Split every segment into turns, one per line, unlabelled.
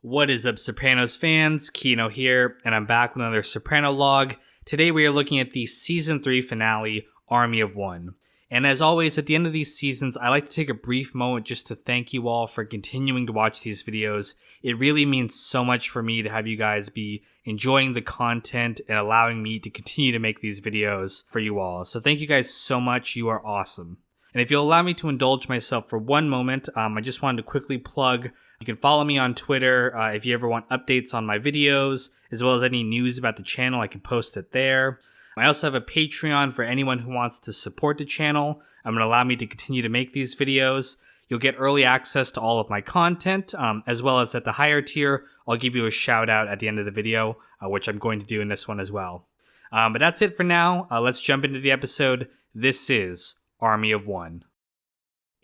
What is up, Sopranos fans? Kino here, and I'm back with another Soprano log. Today we are looking at the Season 3 finale, Army of One. And as always, at the end of these seasons, I like to take a brief moment just to thank you all for continuing to watch these videos. It really means so much for me to have you guys be enjoying the content and allowing me to continue to make these videos for you all. So thank you guys so much. You are awesome. And if you'll allow me to indulge myself for one moment, I just wanted to quickly plug, you can follow me on Twitter if you ever want updates on my videos, as well as any news about the channel, I can post it there. I also have a Patreon for anyone who wants to support the channel. I'm going to allow me to continue to make these videos. You'll get early access to all of my content, as well as at the higher tier, I'll give you a shout out at the end of the video, which I'm going to do in this one as well. But that's it for now. Let's jump into the episode. This is Army of One.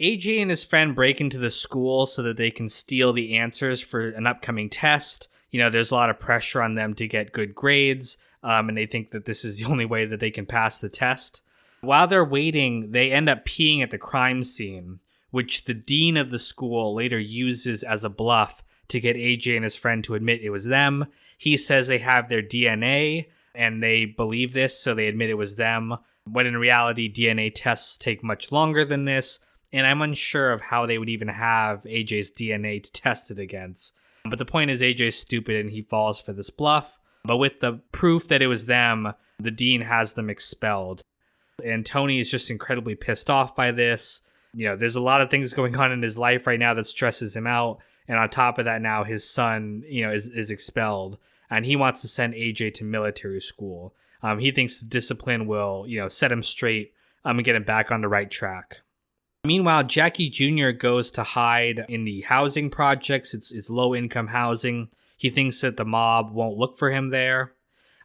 AJ and his friend break into the school so that they can steal the answers for an upcoming test. You know, there's a lot of pressure on them to get good grades, and they think that this is the only way that they can pass the test. While they're waiting, they end up peeing at the crime scene, which the dean of the school later uses as a bluff to get AJ and his friend to admit it was them. He says they have their DNA, and they believe this, so they admit it was them. When in reality, DNA tests take much longer than this, and I'm unsure of how they would even have AJ's DNA to test it against. But the point is, AJ's stupid and he falls for this bluff. But with the proof that it was them, the dean has them expelled. And Tony is just incredibly pissed off by this. You know, there's a lot of things going on in his life right now that stresses him out. And on top of that, now his son, is expelled. And he wants to send AJ to military school. He thinks the discipline will, set him straight and get him back on the right track. Meanwhile, Jackie Jr. goes to hide in the housing projects. It's low-income housing. He thinks that the mob won't look for him there.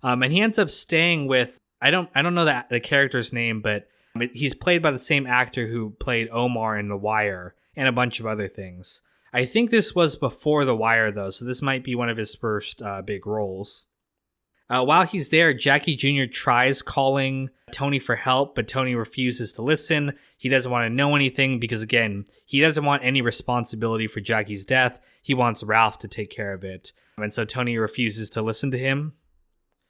And he ends up staying with, I don't know the character's name, but he's played by the same actor who played Omar in The Wire and a bunch of other things. I think this was before The Wire, though, so this might be one of his first big roles. While he's there, Jackie Jr. tries calling Tony for help, but Tony refuses to listen. He doesn't want to know anything because, again, he doesn't want any responsibility for Jackie's death. He wants Ralph to take care of it. And so Tony refuses to listen to him.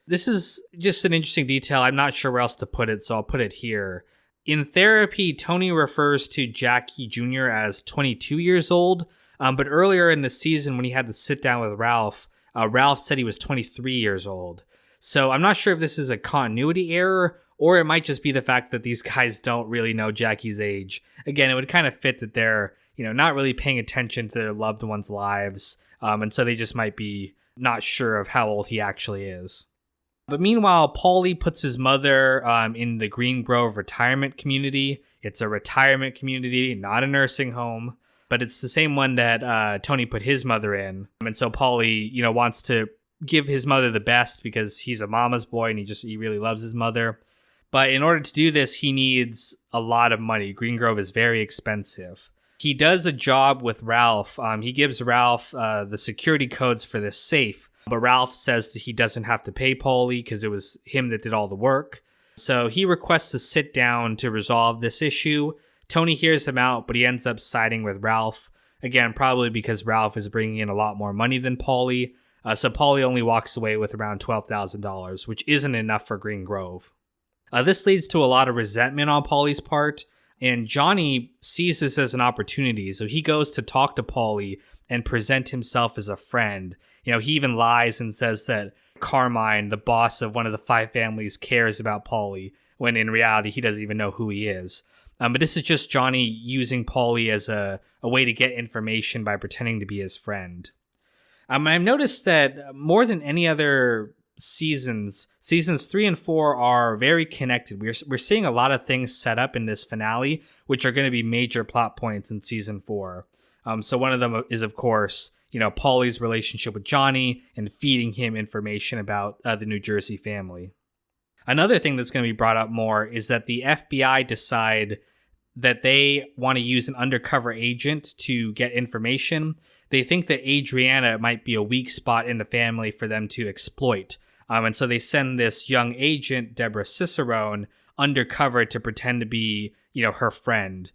This is just an interesting detail. I'm not sure where else to put it, so I'll put it here. In therapy, Tony refers to Jackie Jr. as 22 years old, but earlier in the season when he had to sit down with Ralph, Ralph said he was 23 years old. So I'm not sure if this is a continuity error, or it might just be the fact that these guys don't really know Jackie's age. Again, it would kind of fit that they're, not really paying attention to their loved ones' lives, and so they just might be not sure of how old he actually is. But meanwhile, Paulie puts his mother in the Green Grove retirement community. It's a retirement community, not a nursing home, but it's the same one that Tony put his mother in. And so Paulie, wants to give his mother the best because he's a mama's boy and he really loves his mother. But in order to do this, he needs a lot of money. Green Grove is very expensive. He does a job with Ralph. He gives Ralph the security codes for this safe. But Ralph says that he doesn't have to pay Paulie because it was him that did all the work. So he requests to sit down to resolve this issue. Tony hears him out, but he ends up siding with Ralph. Again, probably because Ralph is bringing in a lot more money than Paulie. So Paulie only walks away with around $12,000, which isn't enough for Green Grove. This leads to a lot of resentment on Paulie's part, and Johnny sees this as an opportunity, so he goes to talk to Paulie and present himself as a friend. He even lies and says that Carmine, the boss of one of the 5 families, cares about Paulie, when in reality he doesn't even know who he is. But this is just Johnny using Paulie as a way to get information by pretending to be his friend. I've noticed that more than any other seasons 3 and 4 are very connected. We're seeing a lot of things set up in this finale, which are going to be major plot points in season 4. So one of them is, of course, Paulie's relationship with Johnny and feeding him information about the New Jersey family. Another thing that's going to be brought up more is that the FBI decide that they want to use an undercover agent to get information. They think that Adriana might be a weak spot in the family for them to exploit. And so they send this young agent, Deborah Cicerone, undercover to pretend to be, her friend.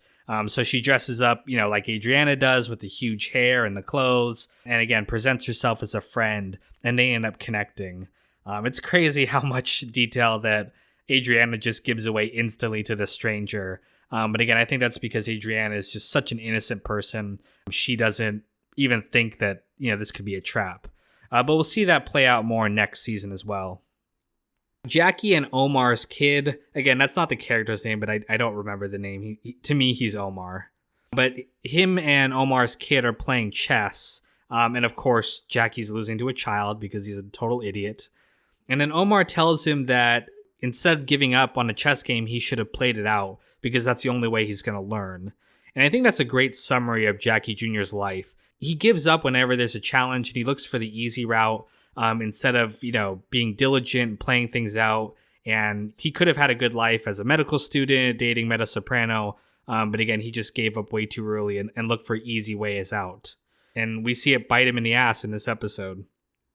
So she dresses up, like Adriana does with the huge hair and the clothes, and again, presents herself as a friend, and they end up connecting. It's crazy how much detail that Adriana just gives away instantly to the stranger. But again, I think that's because Adriana is just such an innocent person. She doesn't even think that, this could be a trap. But we'll see that play out more next season as well. Jackie and Omar's kid, again, that's not the character's name, but I don't remember the name. To me, he's Omar. But him and Omar's kid are playing chess. And of course, Jackie's losing to a child because he's a total idiot. And then Omar tells him that instead of giving up on a chess game, he should have played it out because that's the only way he's going to learn. And I think that's a great summary of Jackie Jr.'s life. He gives up whenever there's a challenge and he looks for the easy route. Instead of, being diligent and playing things out. And he could have had a good life as a medical student, dating Meta Soprano. But again, he just gave up way too early and looked for easy ways out. And we see it bite him in the ass in this episode.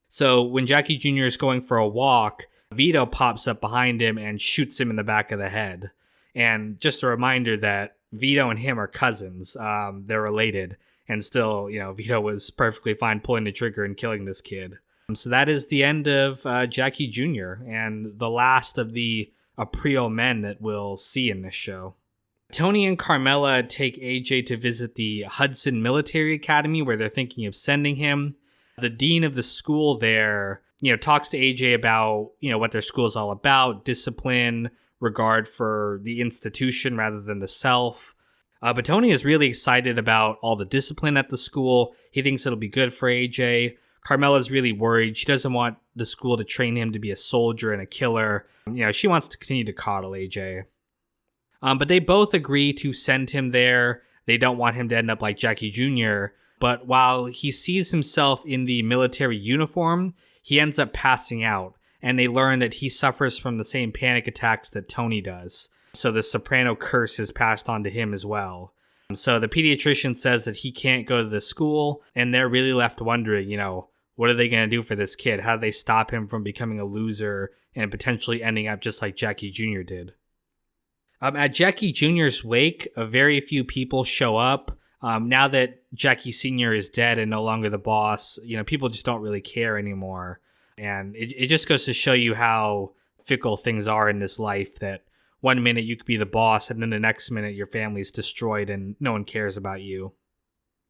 So when Jackie Jr. is going for a walk, Vito pops up behind him and shoots him in the back of the head. And just a reminder that Vito and him are cousins. They're related. And still, Vito was perfectly fine pulling the trigger and killing this kid. So that is the end of Jackie Jr. and the last of the April men that we'll see in this show. Tony and Carmela take AJ to visit the Hudson Military Academy where they're thinking of sending him. The dean of the school there, talks to AJ about, what their school is all about, discipline, regard for the institution rather than the self. But Tony is really excited about all the discipline at the school. He thinks it'll be good for AJ. Carmela's really worried. She doesn't want the school to train him to be a soldier and a killer. She wants to continue to coddle AJ. But they both agree to send him there. They don't want him to end up like Jackie Jr. But while he sees himself in the military uniform, he ends up passing out. And they learn that he suffers from the same panic attacks that Tony does. So the Soprano curse is passed on to him as well. So the pediatrician says that he can't go to the school, and they're really left wondering, what are they going to do for this kid? How do they stop him from becoming a loser and potentially ending up just like Jackie Jr. did? At Jackie Jr.'s wake, very few people show up. Now that Jackie Sr. is dead and no longer the boss, people just don't really care anymore. And it just goes to show you how fickle things are in this life, that one minute you could be the boss, and then the next minute your family's destroyed and no one cares about you.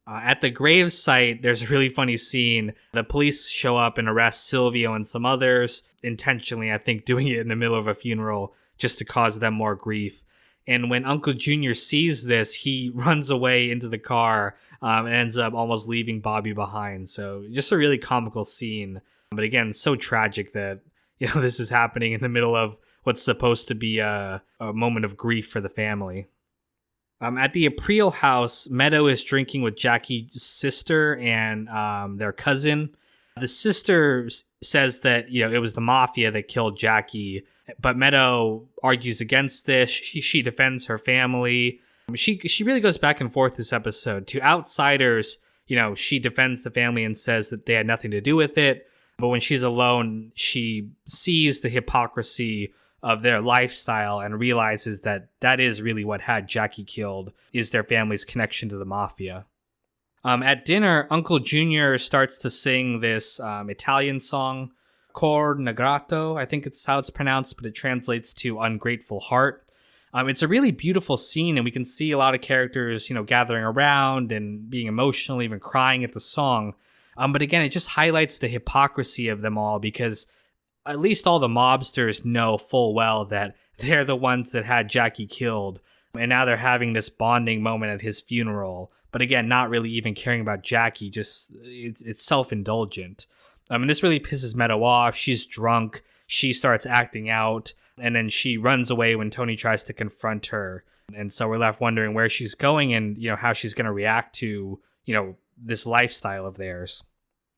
At the grave site, there's a really funny scene. The police show up and arrest Silvio and some others, intentionally, I think, doing it in the middle of a funeral just to cause them more grief. And when Uncle Junior sees this, he runs away into the car and ends up almost leaving Bobby behind. So just a really comical scene. But again, so tragic that this is happening in the middle of what's supposed to be a moment of grief for the family. At the April house, Meadow is drinking with Jackie's sister and their cousin. The sister says that, it was the mafia that killed Jackie, but Meadow argues against this. She defends her family. She really goes back and forth this episode. To outsiders, she defends the family and says that they had nothing to do with it. But when she's alone, she sees the hypocrisy of their lifestyle and realizes that that is really what had Jackie killed, is their family's connection to the mafia. At dinner, Uncle Junior starts to sing this Italian song, Cor Negrato, I think it's how it's pronounced, but it translates to ungrateful heart. It's a really beautiful scene, and we can see a lot of characters, gathering around and being emotional, even crying at the song. But again, it just highlights the hypocrisy of them all, because at least all the mobsters know full well that they're the ones that had Jackie killed. And now they're having this bonding moment at his funeral. But again, not really even caring about Jackie, just it's self-indulgent. And this really pisses Meadow off. She's drunk. She starts acting out. And then she runs away when Tony tries to confront her. And so we're left wondering where she's going and, how she's going to react to, this lifestyle of theirs.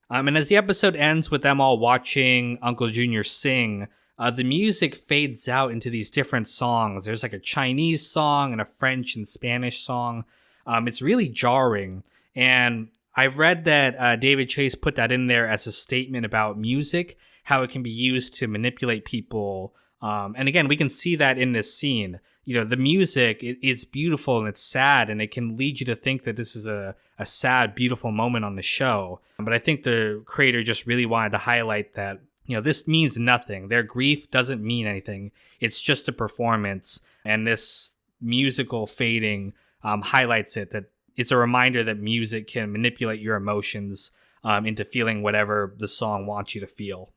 And as the episode ends with them all watching Uncle Junior sing, the music fades out into these different songs. There's like a Chinese song and a French and Spanish song. It's really jarring. And I've read that David Chase put that in there as a statement about music, how it can be used to manipulate people And again, we can see that in this scene. The music, it's beautiful and it's sad, and it can lead you to think that this is a sad, beautiful moment on the show. But I think the creator just really wanted to highlight that, this means nothing. Their grief doesn't mean anything. It's just a performance. And this musical fading highlights it, that it's a reminder that music can manipulate your emotions into feeling whatever the song wants you to feel.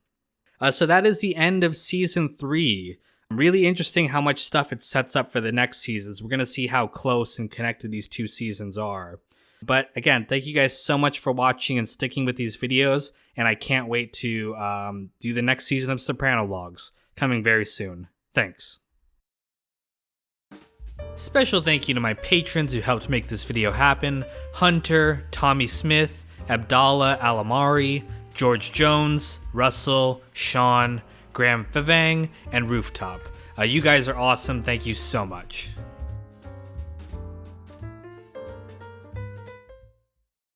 So that is the end of season 3. Really interesting how much stuff it sets up for the next seasons. We're going to see how close and connected these 2 seasons are. But again, thank you guys so much for watching and sticking with these videos. And I can't wait to do the next season of Soprano Logs, coming very soon. Thanks. Special thank you to my patrons who helped make this video happen: Hunter, Tommy Smith, Abdallah Alamari, George Jones, Russell, Sean, Graham Favang, and Rooftop. You guys are awesome. Thank you so much.